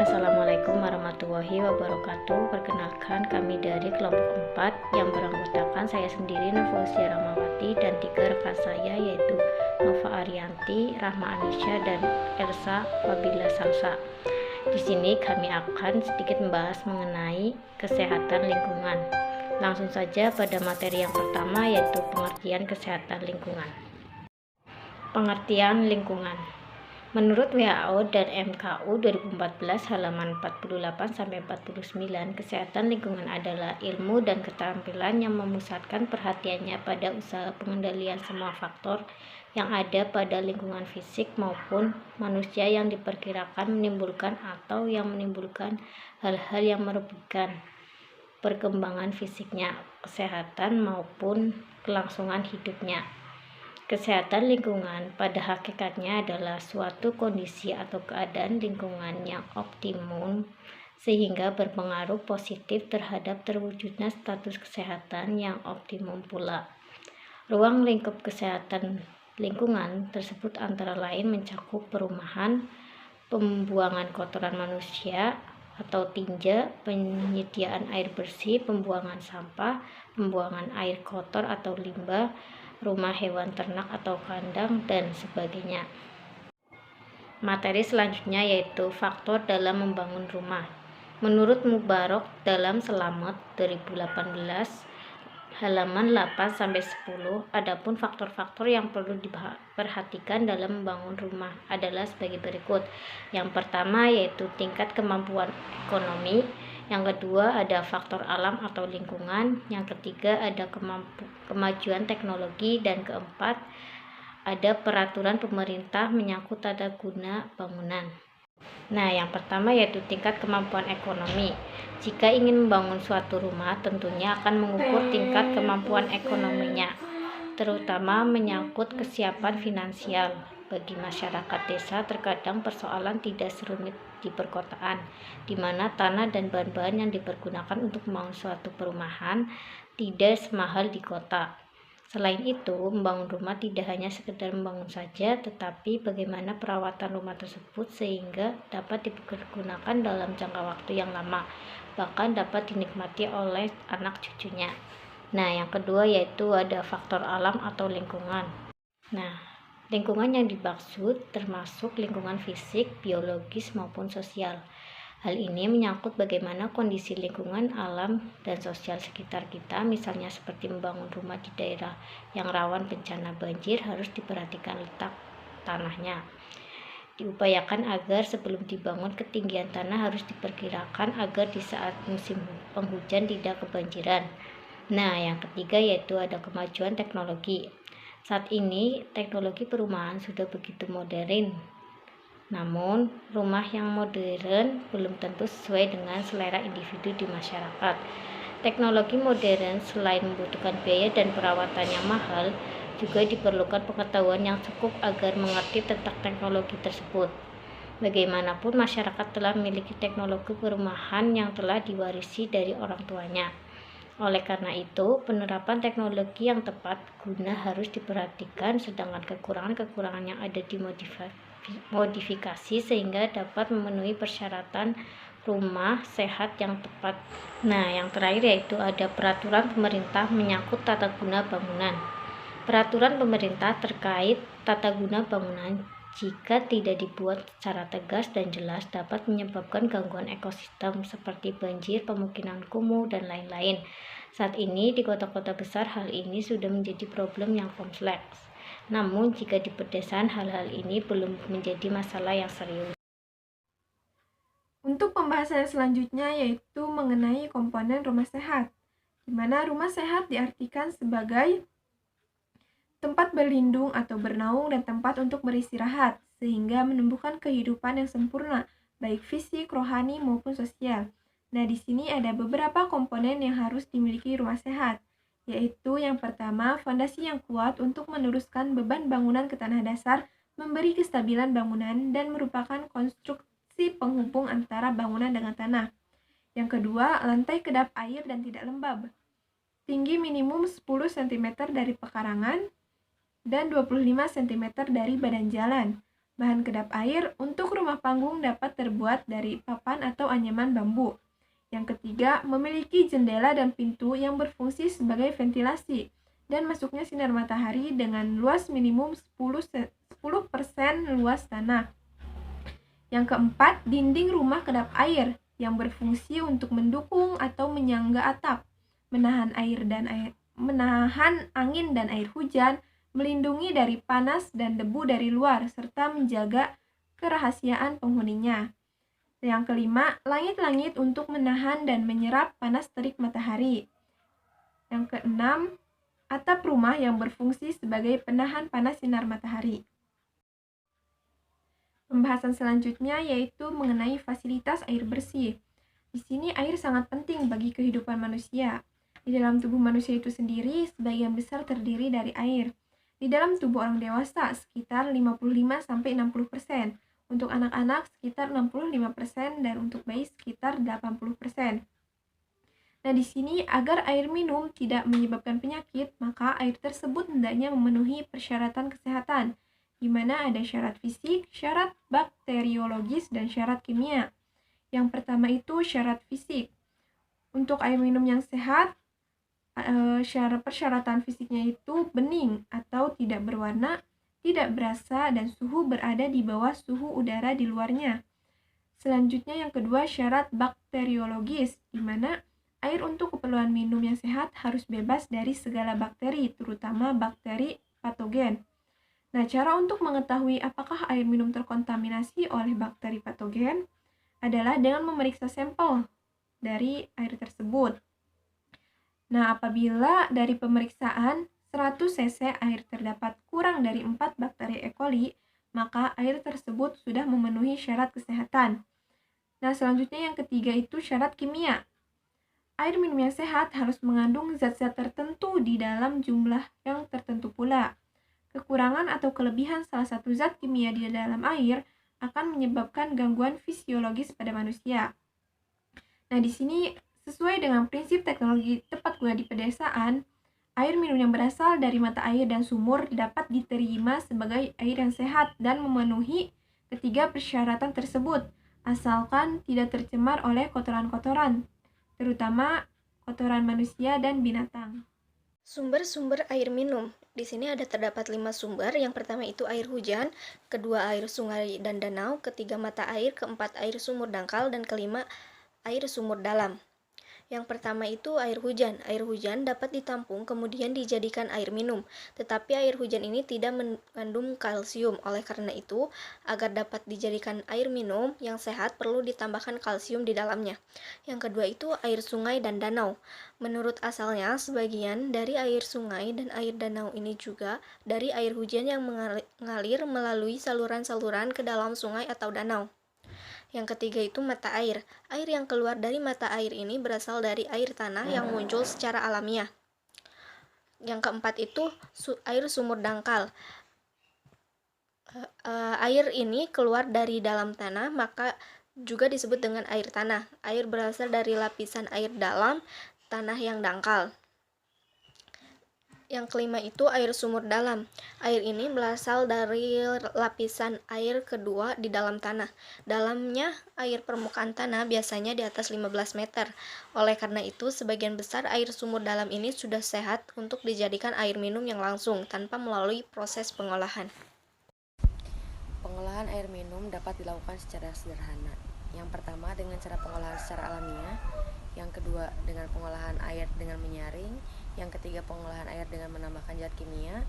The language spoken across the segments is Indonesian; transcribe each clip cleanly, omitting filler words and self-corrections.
Assalamualaikum warahmatullahi wabarakatuh. Perkenalkan, kami dari kelompok 4 yang beranggotakan saya sendiri, Novulsia Rahmawati, dan 3 rekan saya yaitu Nova Arianti, Rahma Anisha, dan Elsa Wabila Salsa. Di sini kami akan sedikit membahas mengenai kesehatan lingkungan. Langsung saja pada materi yang pertama, yaitu pengertian kesehatan lingkungan. Pengertian lingkungan. Menurut WHO dan MKU 2014 halaman 48-49, kesehatan lingkungan adalah ilmu dan keterampilan yang memusatkan perhatiannya pada usaha pengendalian semua faktor yang ada pada lingkungan fisik maupun manusia yang diperkirakan menimbulkan atau yang menimbulkan hal-hal yang merugikan perkembangan fisiknya, kesehatan maupun kelangsungan hidupnya. Kesehatan lingkungan pada hakikatnya adalah suatu kondisi atau keadaan lingkungan yang optimum sehingga berpengaruh positif terhadap terwujudnya status kesehatan yang optimum pula. Ruang lingkup kesehatan lingkungan tersebut antara lain mencakup perumahan, pembuangan kotoran manusia atau tinja, penyediaan air bersih, pembuangan sampah, pembuangan air kotor atau limbah, rumah hewan ternak atau kandang, dan sebagainya. Materi selanjutnya yaitu faktor dalam membangun rumah. Menurut Mubarok dalam Selamat 2018 halaman 8-10, adapun faktor-faktor yang perlu diperhatikan dalam membangun rumah adalah sebagai berikut. Yang pertama yaitu tingkat kemampuan ekonomi, yang kedua ada faktor alam atau lingkungan, yang ketiga ada kemajuan teknologi, dan keempat ada peraturan pemerintah menyangkut tata guna bangunan. Nah, yang pertama yaitu tingkat kemampuan ekonomi. Jika ingin membangun suatu rumah, tentunya akan mengukur tingkat kemampuan ekonominya, terutama menyangkut kesiapan finansial. Bagi masyarakat desa, terkadang persoalan tidak serumit di perkotaan, di mana tanah dan bahan-bahan yang dipergunakan untuk membangun suatu perumahan tidak semahal di kota. Selain itu, membangun rumah tidak hanya sekedar membangun saja, tetapi bagaimana perawatan rumah tersebut sehingga dapat dipergunakan dalam jangka waktu yang lama, bahkan dapat dinikmati oleh anak cucunya. Nah, yang kedua yaitu ada faktor alam atau lingkungan. Nah, lingkungan yang dimaksud termasuk lingkungan fisik, biologis, maupun sosial. Hal ini menyangkut bagaimana kondisi lingkungan, alam, dan sosial sekitar kita, misalnya seperti membangun rumah di daerah yang rawan bencana banjir, harus diperhatikan letak tanahnya. Diupayakan agar sebelum dibangun ketinggian tanah harus diperkirakan agar di saat musim penghujan tidak kebanjiran. Nah, yang ketiga yaitu ada kemajuan teknologi. Saat ini teknologi perumahan sudah begitu modern. Namun, rumah yang modern belum tentu sesuai dengan selera individu di masyarakat. Teknologi modern selain membutuhkan biaya dan perawatan yang mahal, juga diperlukan pengetahuan yang cukup agar mengerti tentang teknologi tersebut. Bagaimanapun, masyarakat telah memiliki teknologi perumahan yang telah diwarisi dari orang tuanya. Oleh karena itu, penerapan teknologi yang tepat guna harus diperhatikan, sedangkan kekurangan-kekurangan yang ada dimodifikasi sehingga dapat memenuhi persyaratan rumah sehat yang tepat. Nah, yang terakhir yaitu ada peraturan pemerintah menyangkut tata guna bangunan. Peraturan pemerintah terkait tata guna bangunan jika tidak dibuat secara tegas dan jelas dapat menyebabkan gangguan ekosistem seperti banjir, pemukiman kumuh, dan lain-lain. Saat ini di kota-kota besar hal ini sudah menjadi problem yang kompleks. Namun jika di pedesaan hal-hal ini belum menjadi masalah yang serius. Untuk pembahasan selanjutnya yaitu mengenai komponen rumah sehat, di mana rumah sehat diartikan sebagai tempat berlindung atau bernaung dan tempat untuk beristirahat, sehingga menumbuhkan kehidupan yang sempurna, baik fisik, rohani, maupun sosial. Nah, di sini ada beberapa komponen yang harus dimiliki rumah sehat, yaitu yang pertama, fondasi yang kuat untuk meneruskan beban bangunan ke tanah dasar, memberi kestabilan bangunan, dan merupakan konstruksi penghubung antara bangunan dengan tanah. Yang kedua, lantai kedap air dan tidak lembab. Tinggi minimum 10 cm dari pekarangan, dan 25 cm dari badan jalan. Bahan kedap air untuk rumah panggung dapat terbuat dari papan atau anyaman bambu. Yang ketiga, memiliki jendela dan pintu yang berfungsi sebagai ventilasi dan masuknya sinar matahari dengan luas minimum 10% luas tanah. Yang keempat, dinding rumah kedap air yang berfungsi untuk mendukung atau menyangga atap, menahan angin dan air hujan, melindungi dari panas dan debu dari luar, serta menjaga kerahasiaan penghuninya. Yang kelima, langit-langit untuk menahan dan menyerap panas terik matahari. Yang keenam, atap rumah yang berfungsi sebagai penahan panas sinar matahari. Pembahasan selanjutnya yaitu mengenai fasilitas air bersih. Di sini air sangat penting bagi kehidupan manusia. Di dalam tubuh manusia itu sendiri, sebagian besar terdiri dari air. Di dalam tubuh orang dewasa, sekitar 55-60%. Untuk anak-anak, sekitar 65%, dan untuk bayi, sekitar 80%. Nah, di sini, agar air minum tidak menyebabkan penyakit, maka air tersebut hendaknya memenuhi persyaratan kesehatan, di mana ada syarat fisik, syarat bakteriologis, dan syarat kimia. Yang pertama itu syarat fisik. Untuk air minum yang sehat, persyaratan fisiknya itu bening atau tidak berwarna, tidak berasa, dan suhu berada di bawah suhu udara di luarnya. Selanjutnya yang kedua syarat bakteriologis, di mana air untuk keperluan minum yang sehat harus bebas dari segala bakteri, terutama bakteri patogen. Nah, cara untuk mengetahui apakah air minum terkontaminasi oleh bakteri patogen adalah dengan memeriksa sampel dari air tersebut. Nah, apabila dari pemeriksaan 100 cc air terdapat kurang dari 4 bakteri E. coli, maka air tersebut sudah memenuhi syarat kesehatan. Nah, selanjutnya yang ketiga itu syarat kimia. Air minum yang sehat harus mengandung zat-zat tertentu di dalam jumlah yang tertentu pula. Kekurangan atau kelebihan salah satu zat kimia di dalam air akan menyebabkan gangguan fisiologis pada manusia. Nah, di sini sesuai dengan prinsip teknologi tepat guna di pedesaan, air minum yang berasal dari mata air dan sumur dapat diterima sebagai air yang sehat dan memenuhi ketiga persyaratan tersebut, asalkan tidak tercemar oleh kotoran-kotoran, terutama kotoran manusia dan binatang. Sumber-sumber air minum. Di sini terdapat 5 sumber. Yang pertama itu air hujan, kedua air sungai dan danau, ketiga mata air, keempat air sumur dangkal, dan kelima air sumur dalam. Yang pertama itu air hujan. Air hujan dapat ditampung kemudian dijadikan air minum, tetapi air hujan ini tidak mengandung kalsium. Oleh karena itu, agar dapat dijadikan air minum yang sehat perlu ditambahkan kalsium di dalamnya. Yang kedua itu air sungai dan danau. Menurut asalnya, sebagian dari air sungai dan air danau ini juga dari air hujan yang mengalir melalui saluran-saluran ke dalam sungai atau danau. Yang ketiga itu mata air. Air yang keluar dari mata air ini berasal dari air tanah yang muncul secara alamiah. Yang keempat itu air sumur dangkal. Air ini keluar dari dalam tanah, maka juga disebut dengan air tanah. Air berasal dari lapisan air dalam tanah yang dangkal. Yang kelima itu air sumur dalam. Air ini berasal dari lapisan air kedua di dalam tanah. Dalamnya air permukaan tanah biasanya di atas 15 meter. Oleh karena itu, sebagian besar air sumur dalam ini sudah sehat untuk dijadikan air minum yang langsung tanpa melalui proses pengolahan. Pengolahan air minum dapat dilakukan secara sederhana. Yang pertama dengan cara pengolahan secara alamiah, yang kedua dengan pengolahan air dengan menyaring, yang ketiga pengolahan air dengan menambahkan zat kimia,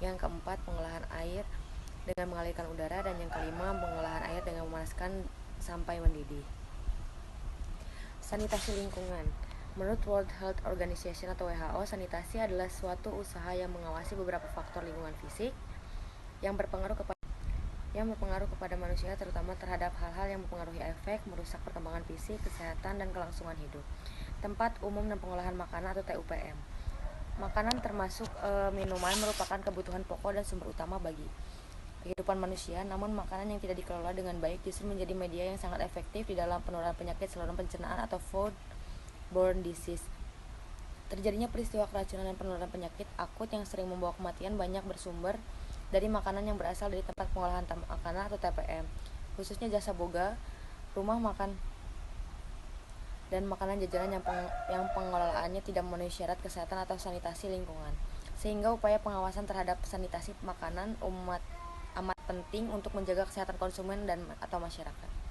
yang keempat pengolahan air dengan mengalirkan udara, dan yang kelima pengolahan air dengan memanaskan sampai mendidih. Sanitasi lingkungan. Menurut World Health Organization atau WHO, sanitasi adalah suatu usaha yang mengawasi beberapa faktor lingkungan fisik yang berpengaruh kepada manusia, terutama terhadap hal-hal yang mempengaruhi efek, merusak perkembangan fisik, kesehatan, dan kelangsungan hidup. Tempat umum dan pengolahan makanan atau TUPM. Makanan termasuk minuman merupakan kebutuhan pokok dan sumber utama bagi kehidupan manusia, namun makanan yang tidak dikelola dengan baik justru menjadi media yang sangat efektif di dalam penularan penyakit saluran pencernaan atau foodborne disease. Terjadinya peristiwa keracunan dan penularan penyakit akut yang sering membawa kematian banyak bersumber dari makanan yang berasal dari tempat pengolahan makanan atau TPM, khususnya jasa boga, rumah makan dan makanan jajanan yang pengelolaannya tidak memenuhi syarat kesehatan atau sanitasi lingkungan. Sehingga upaya pengawasan terhadap sanitasi makanan amat penting untuk menjaga kesehatan konsumen dan atau masyarakat.